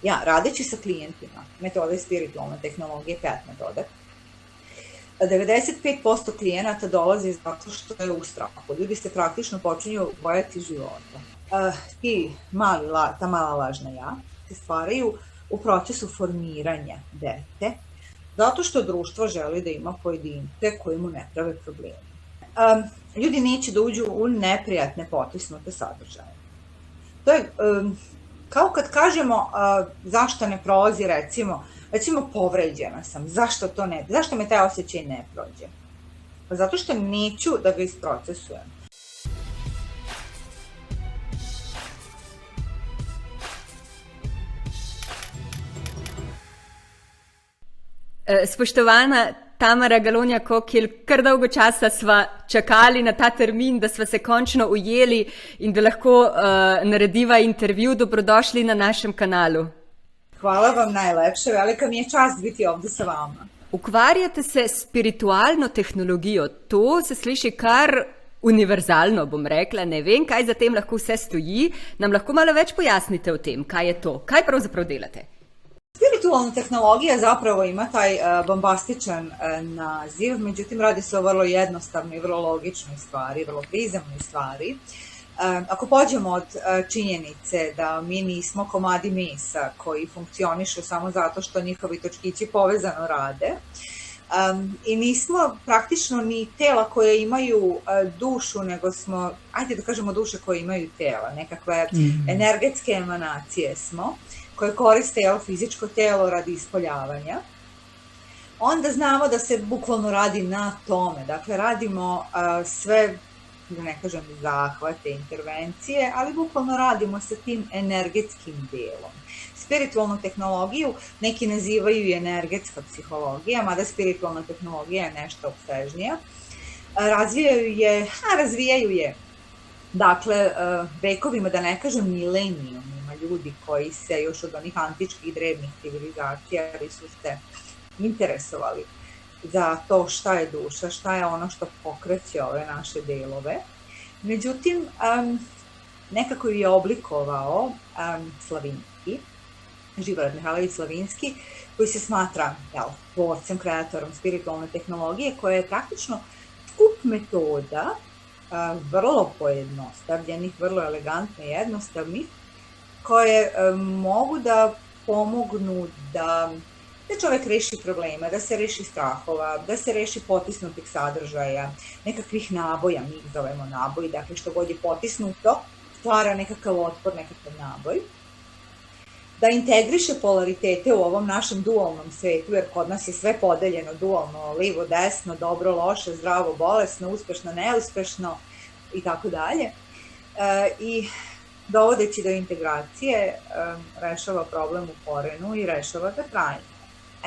Ja, radeći sa klijentima, metode spiritualne tehnologije, PET metoda, 95% klijenata dolazi zato što je u strahu. Ljudi se praktično počinju bojati života. Ta mala lažna ja se stvaraju u procesu formiranja dete, zato što društvo želi da ima pojedince koji mu ne prave probleme. Ljudi neće da uđu u neprijatne potisnute sadržaje. To je kao kad kažemo zašto ne prolazi, recimo povređena sam, zašto me taj osjećaj ne prođe? Pa zato što neću da ga isprocesujem. Spoštovana Tamara Galonja Kokil, kar dolgo časa sva čakali na ta termin, da sva se končno ujeli in da lahko narediva intervju. Dobrodošli na našem kanalu. Hvala vam najlepše, velika mi je čast biti ovde sa vama. Ukvarjate se s spiritualno tehnologijo. To se sliši kar univerzalno, bom rekla. Ne vem, kaj za tem lahko vse stoji. Nam lahko malo več pojasnite o tem, kaj je to? Kaj pravzaprav delate? Spiritualna tehnologija zapravo ima taj bombastičan naziv, međutim radi se o vrlo jednostavnoj, vrlo logičnoj stvari, vrlo prizemnoj stvari. Ako pođemo od činjenice da mi nismo komadi mesa koji funkcionišu samo zato što njihovi točkići povezano rade, i nismo praktično ni tela koje imaju dušu, nego smo, ajde da kažemo duše koje imaju tela, nekakve energetske emanacije smo, koje koriste fizičko telo radi ispoljavanja, onda znamo da se bukvalno radi na tome. Dakle, radimo sve, da ne kažem zahvate, intervencije, ali bukvalno radimo sa tim energetskim delom. Spiritualnu tehnologiju neki nazivaju i energetska psihologija, mada spiritualna tehnologija je nešto opsežnija. Razvijaju je, dakle, vekovima, da ne kažem milenijumima, ljudi koji se još od onih antičkih drevnih civilizacija su se interesovali za to šta je duša, šta je ono što pokreće ove naše delove. Međutim, nekako je oblikovao Slavinski, Živorad Mihajlović Slavinski, koji se smatra tvorcem, kreatorom spiritualne tehnologije, koja je praktično skup metoda, vrlo pojednostavljenih, vrlo elegantno i jednostavnih, koje mogu da pomognu da čovek reši problema, da se reši strahova, da se reši potisnutih sadržaja, nekakvih naboja, mi ih zovemo naboji, dakle što god je potisnuto, stvara nekakav otpor, nekakav naboj, da integriše polaritete u ovom našem dualnom svetu, jer kod nas je sve podeljeno dualno, livo, desno, dobro, loše, zdravo, bolesno, uspešno, neuspešno i tako dalje. I dovodeći do integracije, rešava problem u korenu i rešava ga trajno.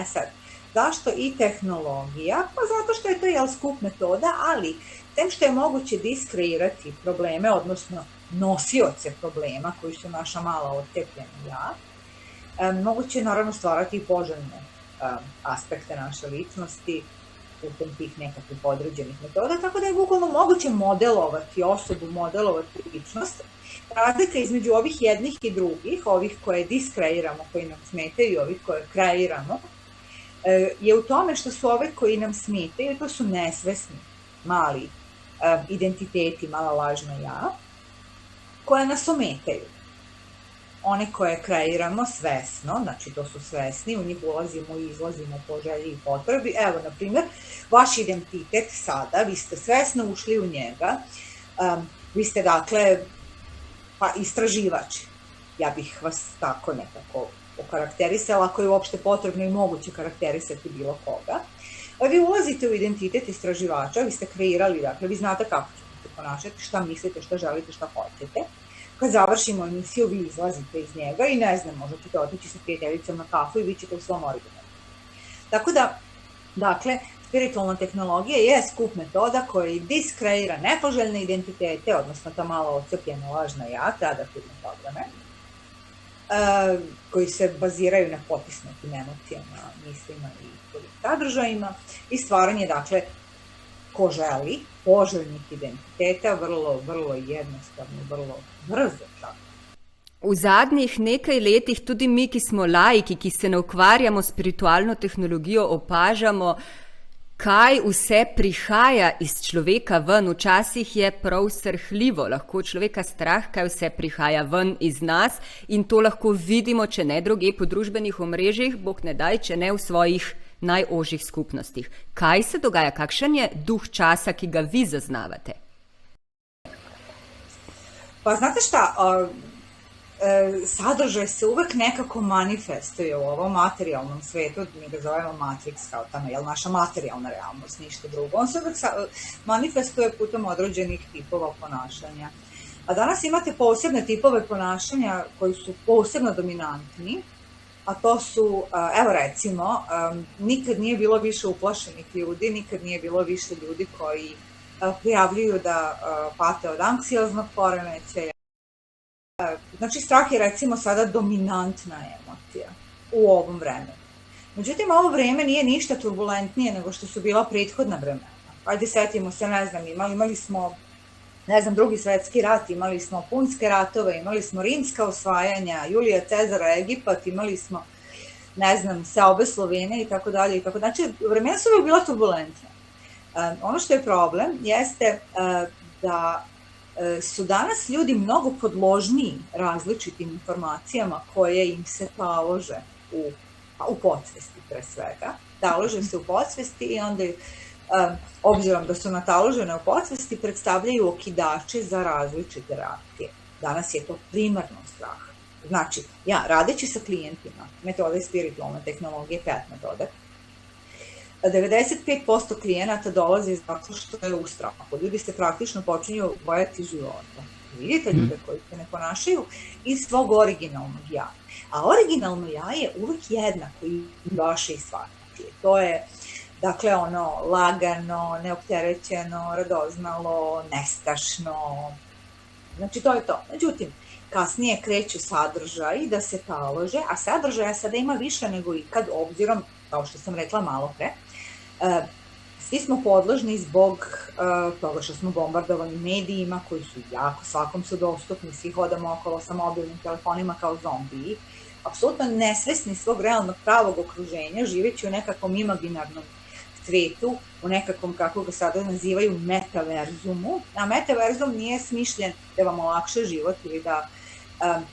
Sad, zašto i tehnologija? Pa zato što je to skup metoda, ali tem što je moguće diskreirati probleme, odnosno nosioce problema, koji su naša mala otcepljena ja, moguće je naravno stvarati i poželjne aspekte naše ličnosti putem tih nekakvih određenih metoda, tako da je bukvalno moguće modelovati osobu, modelovati ličnost. Razlika između ovih jednih i drugih, ovih koje diskreiramo, koji nam smetaju i ovih koje kreiramo, je u tome što su ove koji nam smetaju, to su nesvesni, mali identiteti, mala lažna ja, koje nas ometaju. One koje kreiramo svesno, znači to su svesni, u njih ulazimo i izlazimo po želji i potrebi. Evo, na primjer, vaš identitet sada, vi ste svesno ušli u njega, vi ste, dakle, istraživač. Ja bih vas tako nekako okarakterisala, ako je uopšte potrebno i moguće karakterisati bilo koga. Vi ulazite u identitet istraživača, vi ste kreirali, dakle, vi znate kako ćete se ponašati, šta mislite, šta želite, šta hoćete. Kad završimo emisiju, vi izlazite iz njega i ne znam, možda ćete otići sa prijateljicom na kafu i vi ćete u svom originalu. Tako da, dakle, spiritualna tehnologija je skup metoda koji diskreira nepoželjne identitete, odnosno ta malo ocepljena lažna ja, adaptivne programe, koji se baziraju na potisnutim emocijama, mislima i sadržajima i stvaranje, dakle, ko želi, poželjnih identiteta, vrlo jednostavno, vrlo brzo čak. V zadnjih nekaj letih tudi mi, ki smo laiki, ki se ne ukvarjamo s spiritualno tehnologijo, opažamo, kaj vse prihaja iz človeka ven. Včasih je prav srhljivo, lahko človeka strah, kaj vse prihaja ven iz nas, in to lahko vidimo, če ne drugje po družbenih omrežjih, bog ne daj, če ne v svojih najožjih skupnostih. Kaj se dogaja? Kakšen je duh časa, ki ga vi zaznavate? Pa znate šta, sadržaj se uvek nekako manifestuje u ovom materijalnom svetu, mi ga zovemo Matrix, kao ta naša materijalna realnost, ništa drugo. On se uvek manifestuje putem određenih tipova ponašanja. A danas imate posebne tipove ponašanja koji su posebno dominantni, a to su, evo recimo, nikad nije bilo više uplašenih ljudi, nikad nije bilo više ljudi koji prijavljuju da pate od anksioznog poremećaja. Znači, strah je recimo sada dominantna emocija u ovom vremenu. Međutim, ovo vreme nije ništa turbulentnije nego što su bila prethodna vremena. Ajde, setimo se, ne znam, imali smo, ne znam, Drugi svetski rat, imali smo punske ratove, imali smo rimska osvajanja, Julija Cezara, Egipat, imali smo, ne znam, seobe Slovene i tako dalje i tako. Znači, vremena su uvijek bila turbulentna. Ono što je problem jeste da su danas ljudi mnogo podložniji različitim informacijama koje im se talože u podsvesti pre svega. Talože se u podsvesti i onda obzirom da su nataložene u podsvesti predstavljaju okidače za različite reakcije. Danas je to primarno strah. Znači, ja radeći sa klijentima metode spiritualne tehnologije, PET metode, 95% klijenata dolazi zato što je u strahu. Ljudi se praktično počinju bojati života. Vidite ljude koji se ne ponašaju iz svog originalnog ja. A originalno ja je uvek jednako i vaše i svakake. To je, dakle, ono lagano, neopterećeno, radoznalo, nestašno. Znači, to je to. Međutim, kasnije kreću sadržaj da se talože, a sadržaja sada ima više nego ikad, obzirom, kao što sam rekla malo pre, svi smo podložni zbog toga što smo bombardovani medijima koji su jako, svakom su dostupni, svi hodamo okolo sa mobilnim telefonima kao zombiji, apsolutno nesvesni svog realnog pravog okruženja, živeći u nekakvom imaginarnom svetu, u nekakvom, kako ga sada nazivaju, metaverzumu. A metaverzum nije smišljen da vam olakša život ili da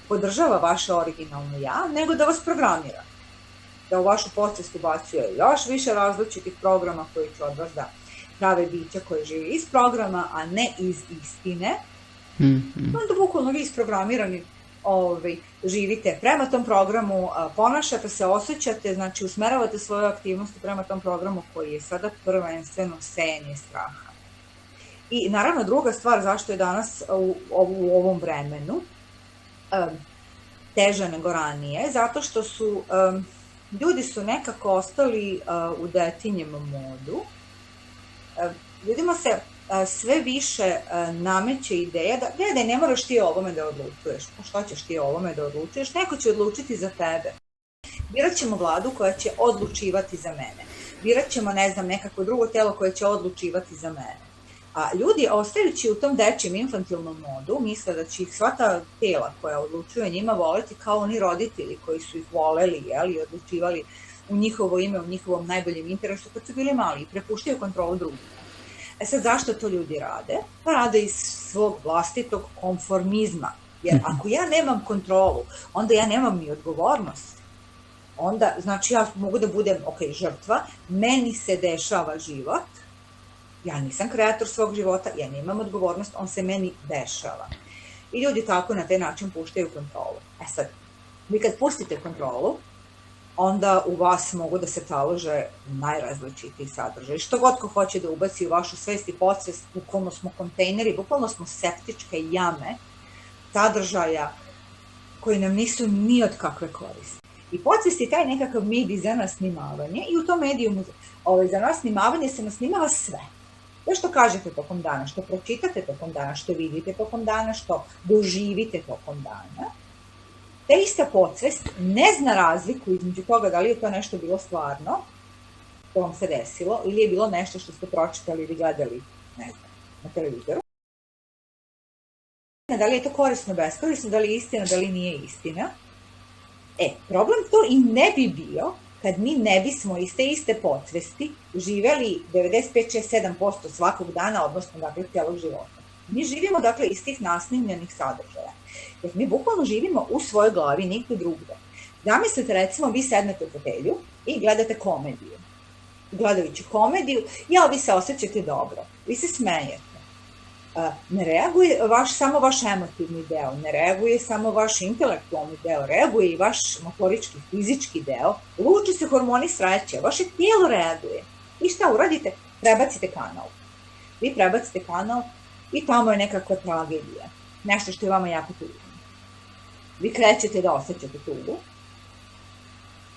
podržava vaše originalno ja, nego da vas programira. Da u vašu podsvest ubacuje još više različitih programa koji će od vas da prave bića koje živi iz programa, a ne iz istine. Onda bukvalno vi isprogramirani živite prema tom programu, ponašate se, osjećate, znači usmeravate svoje aktivnosti prema tom programu koji je sada prvenstveno sejanje straha. I naravno druga stvar zašto je danas u ovom vremenu teže nego ranije, zato što su ljudi su nekako ostali u detinjem modu. Ljudima se sve više nameće ideja da gledaj, ne moraš ti o ovome da odlučuješ. Pa što ćeš ti o ovome da odlučuješ? Neko će odlučiti za tebe. Birat ćemo vladu koja će odlučivati za mene. Birat ćemo, ne znam, nekako drugo telo koje će odlučivati za mene. A ljudi, ostajući u tom dečjem infantilnom modu, misle da će ih sva ta tela koja odlučuju njima voleti kao oni roditelji koji su ih voleli, i odlučivali u njihovo ime, u njihovom najboljem interesu kad su bili mali i prepuštaju kontrolu drugima. Sad, zašto to ljudi rade? Pa rade iz svog vlastitog konformizma. Jer ako ja nemam kontrolu, onda ja nemam ni odgovornost. Onda, znači, ja mogu da budem, žrtva, meni se dešava život, ja nisam kreator svog života, ja nemam odgovornost, on se meni dešava. I ljudi tako na taj način puštaju kontrolu. Sad, vi kad pustite kontrolu, onda u vas mogu da se talože najrazličitiji sadržaj. Što god ko hoće da ubaci u vašu svest i podsvest, bukvalno smo kontejneri, bukvalno smo septičke jame sadržaja koji nam nisu ni od kakve koristi. I podsvest je taj nekakav medij za nasnimavanje i u tom mediju za nasnimavanje se nasnimava sve. Sve što kažete tokom dana, što pročitate tokom dana, što vidite tokom dana, što doživite tokom dana. Ta ista podsvest ne zna razliku između toga da li je to nešto bilo stvarno, što vam se desilo, ili je bilo nešto što ste pročitali ili gledali, ne znam, na televizoru. da li je to korisno, beskorisno, da li je istina, da li nije istina. Problem to i ne bi bio kad mi ne bismo iz te iste podsvesti živeli 95-6-7% svakog dana, odnosno dakle celog života. Mi živimo dakle iz tih nasnimljenih sadržaja. Jer mi bukvalno živimo u svojoj glavi, nigde drugde. Zamislite, recimo, vi sednete u fotelju i gledate komediju. Gledajući komediju, vi se osjećate dobro, vi se smejete. Ne reaguje samo vaš emotivni deo, ne reaguje samo vaš intelektualni deo, reaguje i vaš motorički, fizički deo, luči se hormoni sreće, vaše tijelo reaguje. I šta uradite? Prebacite kanal. Vi prebacite kanal i tamo je nekakva tragedija, nešto što je vama jako tužno. Vi krećete da osjećate tugu,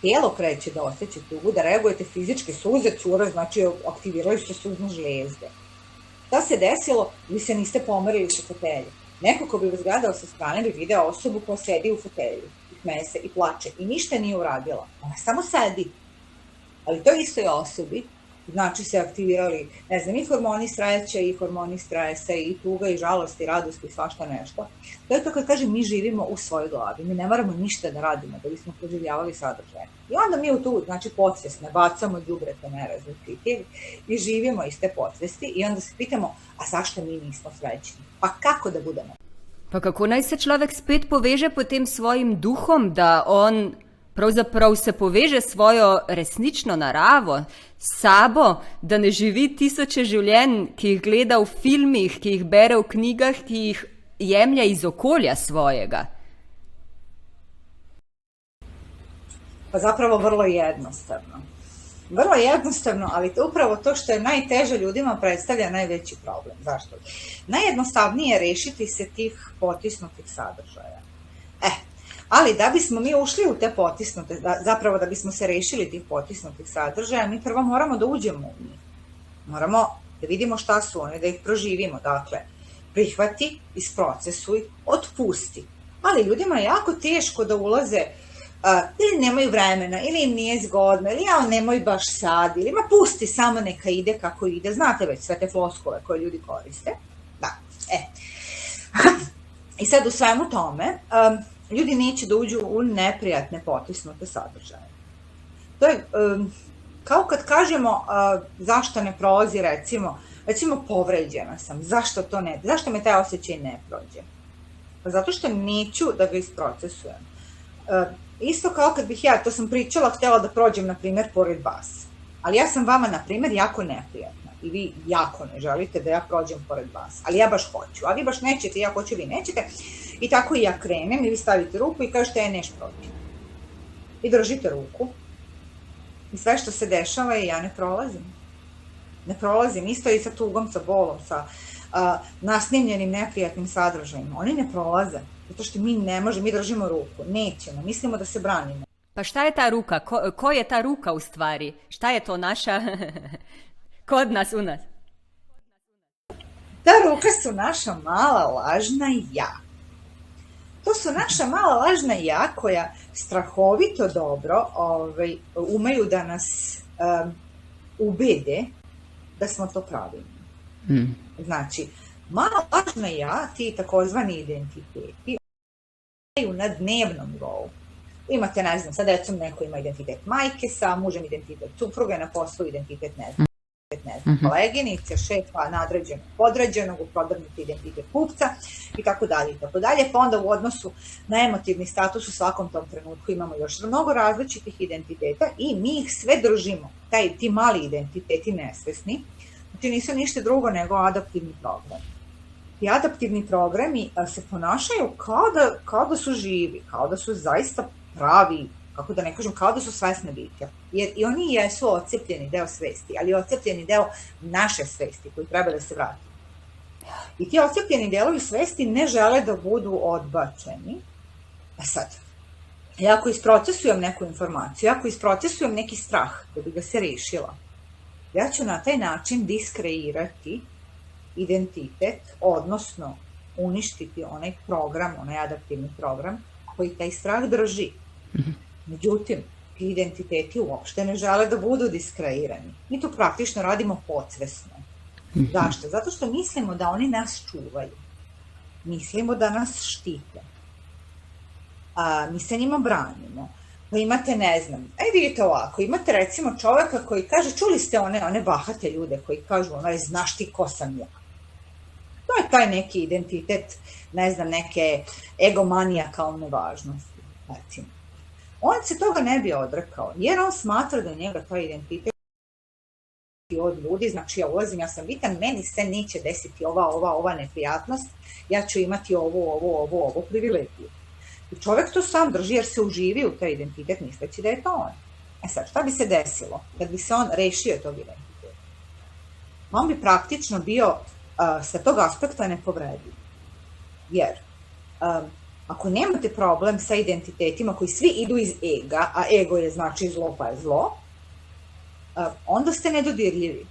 tijelo kreće da osjeća tugu, da reagujete fizički, suze cure, znači aktiviraju se suzne žlijezde. Šta se desilo? Vi se niste pomerili sa fotelje. Neko ko bi vas gledao sa strane bi video osobu koja sedi u fotelju, i smeje se i plače i ništa nije uradila. Ona samo sedi. Ali toj istoj osobi, znači se aktivirali, i hormoni sreće, i hormoni stresa, i tuga, i žalosti, i radosti, i svašta nešto. To je to kad kažem, mi živimo u svojoj glavi. Mi ne moramo ništa da radimo da bismo proživljavali sadržaje. I onda mi u tu, podsvesne, bacamo đubrete nerazličitiv i živimo iz te podsvesti i onda se pitamo, a zašto mi nismo srećni? Pa kako da budemo? Pa kako naj se človek spet poveže potem s svojim duhom, da on pravzaprav se poveže s svojo resnično naravo, s sabo, da ne živi tisoče življenj, ki jih gleda v filmih, ki jih bere v knjigah, ki jih jemlje iz okolja svojega. Pa zapravo vrlo jednostavno. Vrlo jednostavno, ali to upravo to što je najteže ljudima predstavlja najveći problem. Zašto? Najjednostavnije je rešiti se tih potisnutih sadržaja. Ali da bismo mi ušli u te potisnute, zapravo da bismo se rešili tih potisnutih sadržaja, mi prvo moramo da uđemo u njih. Moramo da vidimo šta su one, da ih proživimo. Dakle, prihvati, isprocesuj, otpusti. Ali ljudima je jako teško da ulaze, ili nemaju vremena, ili im nije zgodno, ili nemoj baš sad, ili pusti, samo neka ide kako ide. Znate već sve te floskule koje ljudi koriste. I sad u svemu tome, ljudi neće da uđu u neprijatne potisnute sadržaje. To je kao kad kažemo zašto ne prolazi, recimo povređena sam, zašto me taj osjećaj ne prođe? Pa zato što neću da ga isprocesujem. Isto kao kad bih to sam pričala, htjela da prođem, na primjer, pored vas. Ali ja sam vama, na primjer, jako neprijatna i vi jako ne želite da ja prođem pored vas. Ali ja baš hoću, a vi baš nećete, ja hoću, vi nećete. I tako i ja krenem i vi stavite ruku i kažete neš prođi. I držite ruku. I sve što se dešava je ja ne prolazim. Ne prolazim. Isto je i sa tugom, sa bolom, sa nasnimljenim neprijatnim sadržajima. Oni ne prolaze. Zato što mi ne možemo, mi držimo ruku. Nećemo, mislimo da se branimo. Pa šta je ta ruka? Ko je ta ruka u stvari? Šta je to naša... kod nas, u nas? Ta ruka su naša mala lažna ja. To su naša mala lažna ja koja strahovito dobro umeju da nas ubede da smo to pravilni. Znači, mala lažna ja, ti takozvani identiteti, na dnevnom nivou. Imate, ne znam, sad recimo neko ima identitet majke, sa mužem identitet supruge, na poslu identitet koleginice, šefa, nadređenog, podređenog, u prodavnici identitet kupca i tako dalje. Pa onda u odnosu na emotivni status u svakom tom trenutku imamo još mnogo različitih identiteta i mi ih sve držimo. Ti mali identiteti nesvesni, znači nisu ništa drugo nego adaptivni programi. I adaptivni programi se ponašaju kao da su živi, kao da su zaista pravi, kako da ne kažem, kao da su svesne biće. Jer i oni jesu ocepljeni deo svesti, ali ocepljeni deo naše svesti koji treba da se vrati. I ti ocepljeni delovi svesti ne žele da budu odbačeni. A sad, ja ako isprocesujem neku informaciju, ako isprocesujem neki strah da bi ga se rešila, ja ću na taj način diskreirati identitet, odnosno uništiti onaj program, onaj adaptivni program koji taj strah drži. Međutim, ti identiteti uopšte ne žele da budu diskreirani. Mi to praktično radimo podsvesno. Zašto? Zato što mislimo da oni nas čuvaju. mislimo da nas štite. Mi se njima branimo. Pa imate, ne znam, vidite ovako, imate recimo čoveka koji kaže, čuli ste one bahate ljude koji kažu, znaš ti ko sam ja. To je taj neki identitet, ne znam, neke egomanijakalne važnosti, recimo. On se toga ne bi odrekao, jer on smatra da njega taj identitet od ljudi, znači ja ulazim, ja sam bitan, meni se neće desiti ova neprijatnost, ja ću imati ovo privilegiju. I čovjek to sam drži jer se uživi u taj identitet misleći da je to on. Sad, šta bi se desilo kad bi se on rešio tog identiteta? On bi praktično bio sa tog aspekta nepovrediv. Jer ako nemate problem sa identitetima koji svi idu iz ega, a ego je znači zlo pa je zlo, onda ste nedodirljivi.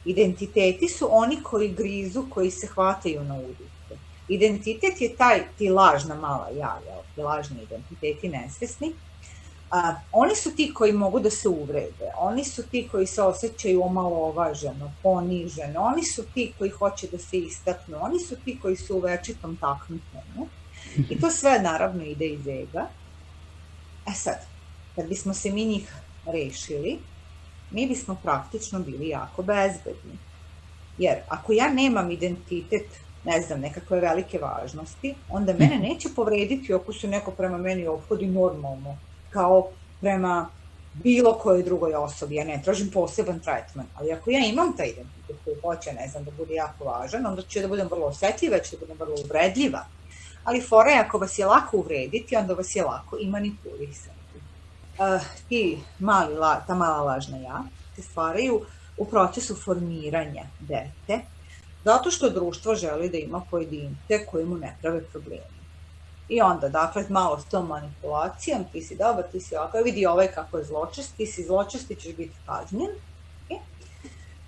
Identiteti su oni koji grizu, koji se hvataju na udice. Identitet je ti lažna mala ja, ti lažni identiteti nesvesni. Oni su ti koji mogu da se uvrede, oni su ti koji se osjećaju omalovaženo, poniženo, oni su ti koji hoće da se istaknu, oni su ti koji su u večitom takmičenju. I to sve naravno ide iz ega. Sad, kad bismo se mi njih rešili, mi bismo praktično bili jako bezbedni. Jer ako ja nemam identitet, ne znam, nekakve velike važnosti, onda mene neće povrediti ako se neko prema meni ophodi normalno, kao prema bilo kojoj drugoj osobi. Ja ne tražim poseban tretman, ali ako ja imam taj identitet koji hoće, ne znam, da bude jako važan, onda ću da budem vrlo osjetljiva, ću da budem vrlo uvredljiva. Ali fora je, ako vas je lako uvrediti, onda vas je lako i manipulisati. Ta mala lažna ja se stvaraju u procesu formiranja dete, zato što društvo želi da ima pojedince koji mu ne prave probleme. I onda, dakle, malo s tom manipulacijom, ti si dobar, ti si ovakav, vidi ovaj kako je zločest, ti si zločest, ti ćeš biti kažnjen.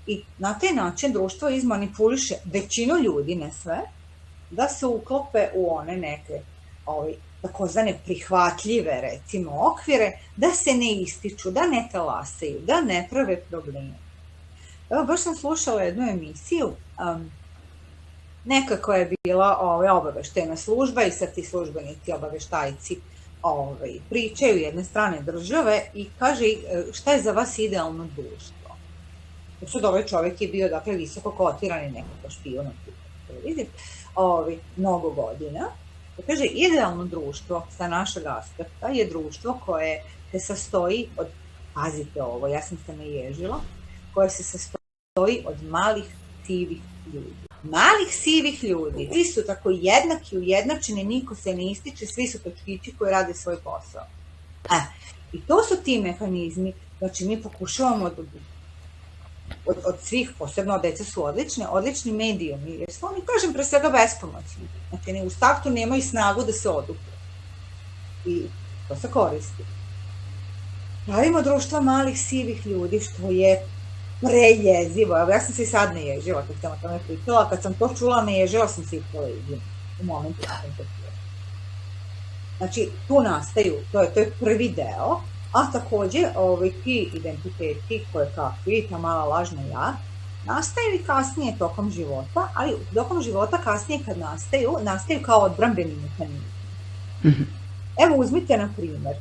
I na taj način društvo izmanipuliše većinu ljudi, ne sve, da se uklope u one neke takozvane prihvatljive, recimo, okvire, da se ne ističu, da ne talasaju, da ne prave probleme. Evo, baš sam slušala jednu emisiju, neka koja je bila obaveštajna služba i sad ti službenici, obaveštajci pričaju jedne strane države i kaže šta je za vas idealno društvo. Sad ovaj čovjek je bio, dakle, visoko kotirani nekako špijun na televiziji, mnogo godina. Kaže, idealno društvo sa našeg aspekta je društvo koje se sastoji od, pazite ovo, ja sam se naježila, koje se sastoji od malih sivih ljudi. Malih sivih ljudi, svi su tako jednaki, ujednačeni, niko se ne ističe, svi su točkići koji rade svoj posao. I to su ti mehanizmi, znači mi pokušavamo od svih, posebno deca su odlični medijumi, jer su oni, kažem, pre svega bespomoćni. Znači, u startu nemaju snagu da se odupre. I to se koristi. Pravimo društva malih sivih ljudi, što je prejezivo. Evo, ja sam se i sad naježila kad sam o tome pričala, kad sam to čula, naježila sam se i kolegim u momentu kad sam to čula. Znači, tu nastaju, to je prvi deo, a takođe ti identiteti koje kakvi, ta mala lažna ja, nastaju i kasnije tokom života, ali tokom života kasnije kad nastaju kao odbrambeni mehanizmi. Evo, uzmite, na primer,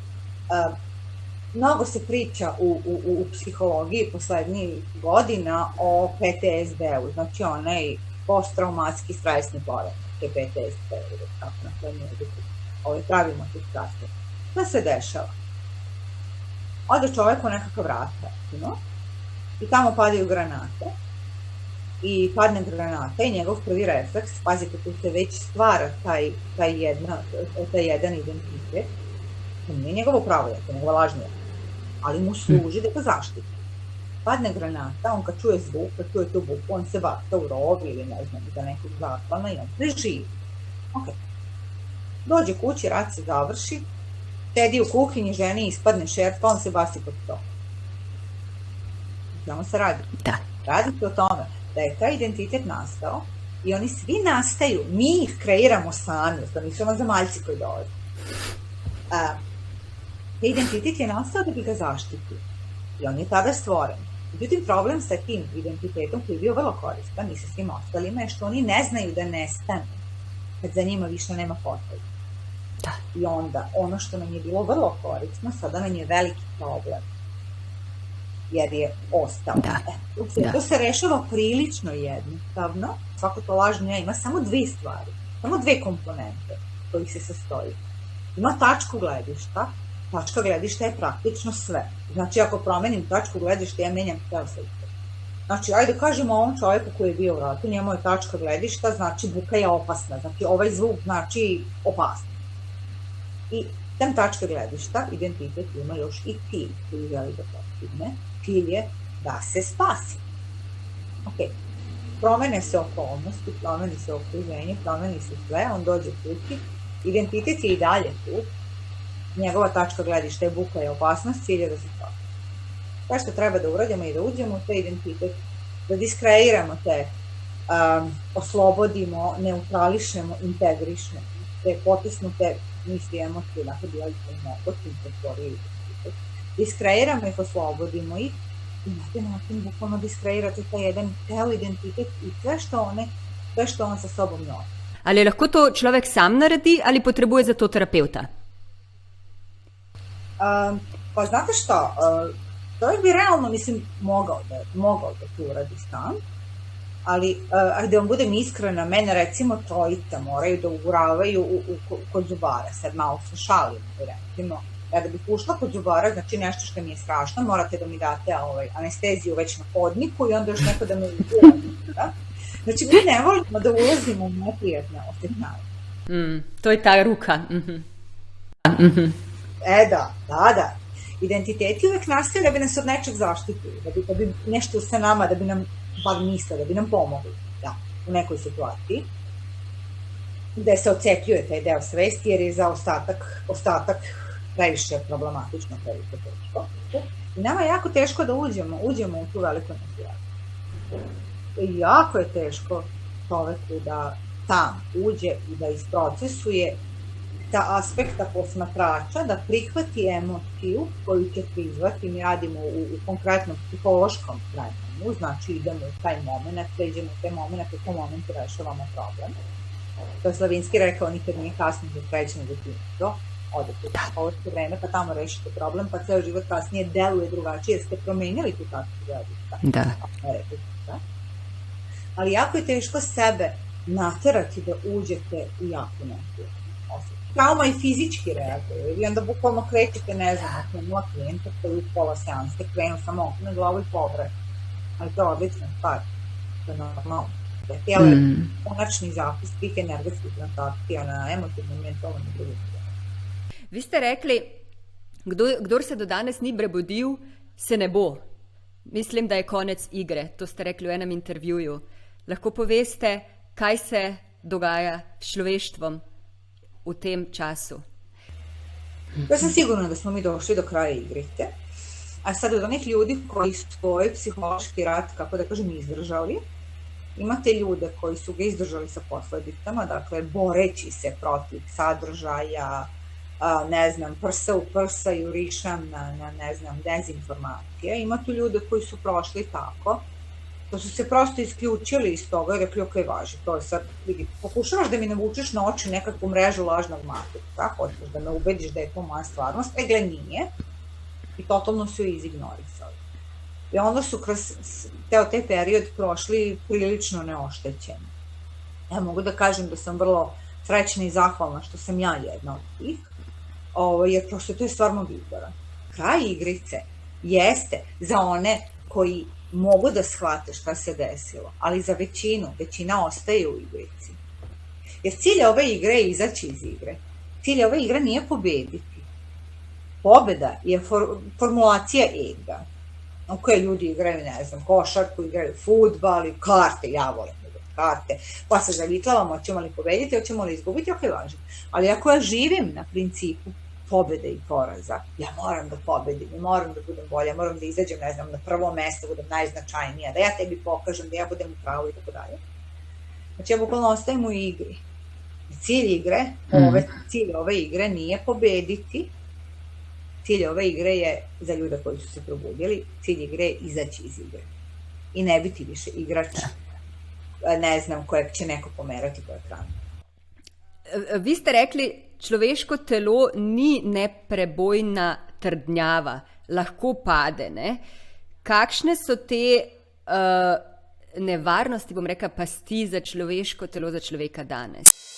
mnogo se priča u psihologiji poslednjih godina o PTSD-u, znači onaj posttraumatski stresni poremećaj, PTSD, kako na kojem jeziku pravimo tu strasti. Šta se dešava? Ode čovek u nekakav rat, i tamo padaju granate, i padne granata i njegov prvi refleks, pazite, tu se već stvara taj jedan identitet, to nije njegovo pravo, to je njegova lažna, ali mu služi da ga zaštiti. Padne granata, on kad čuje zvuk, kad čuje tu buku, on se bacta u rov ili ne znam, da nekog zaklana i on preživi. Dođe kući, rat se završi, sedi u kuhinji, ženi ispadne šerpa, on se basi pod to. Samo se radi. Da. Radi se o tome da je taj identitet nastao i oni svi nastaju, mi ih kreiramo sami, to nisu ono zamaljci koji dolaze. Taj identitet je nastao da bi ga zaštitio i on je tada stvoren. Međutim, problem sa tim identitetom koji je bio vrlo koristan i sa svim ostalima je što oni ne znaju da nestanu. kad za njima više nema potrebe. Da. I onda, ono što nam je bilo vrlo korisno, sada nam je veliki problem, jer je ostalo. To se rešava prilično jednostavno. Svako to lažno ja ima samo dve stvari, samo dve komponente kojih se sastoji. Ima tačku gledišta. Tačka gledišta je praktično sve. Znači, ako promenim tačku gledišta, ja menjam ceo sektor. Znači, ajde kažemo ovom čovjeku koji je bio u ratu, njemu je tačka gledišta, znači buka je opasna. Znači, ovaj zvuk znači opasno. I tem tačka gledišta, identitet ima još i cilj koji želi da postigne. Cilj je da se spasi. Ok, promene se okolnosti, promeni se okruženje, promeni se sve, on dođe kući, identitet je i dalje tu, njegova tačka gledišta je buka je opasnost, cilj je da se spasi. Sve što treba da uradimo i da uđemo u te identitet, da diskreiramo te, oslobodimo, neutrališemo, integrišemo, te potisnute misli, emocije, dakle bila ih u mogućim prostoriju. Diskreiramo ih, oslobodimo ih i na taj način bukvalno diskreirate taj jedan teo identitet i sve što on sa sobom nosi. Ali lahko to človek sam naredi ali potrebuje za to terapeuta? Pa znate šta, čovjek bi realno, mislim, mogao da to uradi sam, ali da vam budem iskrena, mene recimo trojica moraju da uguravaju kod zubara, sad malo se šalim, recimo, da bi ušla kod zubara, znači nešto što mi je strašno, morate da mi date anesteziju već na hodniku i onda još neko da me ugura. Znači, mi ne volimo da ulazimo u neprijatne osjećanje. To je ta ruka. Da. Identiteti uvek nastaju da bi nas od nečeg zaštitili, da bi nešto sa nama, da bi nam bar misle, da bi nam pomogli u nekoj situaciji, gde se ocepljuje taj deo svesti, jer je za ostatak previše problematično, previše teško. I nama je jako teško da uđemo u tu veliku nesvijest. I jako je teško čoveku da sam uđe i da isprocesuje ta aspekta posmatrača, da prihvati emociju koju će prizvati. Mi radimo u konkretnom psihološkom vremenu, znači idemo u taj moment, pređemo u taj moment, u tom momentu rešavamo problem. To je Slavinski rekao, nikad nije kasno za trećno detinjstvo. Odete u psihološko vreme, pa tamo rešite problem, pa ceo život kasnije deluje drugačije, jer ste promenili tu tačku gledišta. Ali jako je teško sebe naterati da uđete u jako neku osjećaj. Trauma i fizički reaguje i onda bukvalno krećete, ne znam, ako je nula klijenta koji u pola seanse krenu samo okne glavu i povre. Ali to je odlična stvar. To je normalno. Tijelo je konačni zapis svih energetskih transakcija na emotivnom, mentalnom i drugim. Vi ste rekli, kdor se do danes ni prebudil, se ne bo. Mislim, da je konec igre. To ste rekli v enem intervjuju. Lahko poveste, kaj se dogaja s človeštvom v tem času? Ja sam sigurna da smo mi došli do kraja igrice. A sad od onih ljudi koji su svoj psihološki rat, kako da kažem, izdržali, imate ljude koji su ga izdržali sa posledicama, dakle, boreći se protiv sadržaja, ne znam, prsa u prsa, jurišam na ne znam, dezinformacije. Ima tu ljude koji su prošli tako, da su se prosto isključili iz toga i rekli, ok, važi, to je sad, vidi, pokušavaš da mi navučeš na oči nekakvu mrežu lažnog marketinga, hoćeš da me ubediš da je to moja stvarnost, gle nije, i totalno su izignorisali. I onda su kroz taj period prošli prilično neoštećeni. Ja mogu da kažem da sam vrlo srećna i zahvalna što sam ja jedna od tih, jer prosto to je stvar mog izbora. Kraj igrice jeste za one koji mogu da shvate šta se desilo, ali za većina ostaje u igrici. Jer cilj ove igre je izaći iz igre. Cilj ove igre nije pobediti. Pobeda je formulacija ega. Ok, ljudi igraju, ne znam, košarku, igraju fudbal, karte, ja volim karte, pa se zavitlavamo, hoćemo li pobediti, hoćemo li izgubiti, ok, važno. Ali ako ja živim na principu pobede i poraza, ja moram da pobedim, ja moram da budem bolja, moram da izađem, ne znam, na prvo mesto, budem najznačajnija, da ja tebi pokažem, da ja budem u pravu i tako dalje. Znači, ja bukvalno ostajem u igri. Cilj ove igre nije pobediti, cilj ove igre je za ljude koji su se probudili, cilj igre je izaći iz igre. I ne biti više igrač, ne znam, kojeg će neko pomerati po ekranu. Vi ste rekli, človeško telo ni neprebojna trdnjava, lahko pade. Ne? Kakšne so te nevarnosti, bom rekla, pasti za človeško telo, za človeka danes?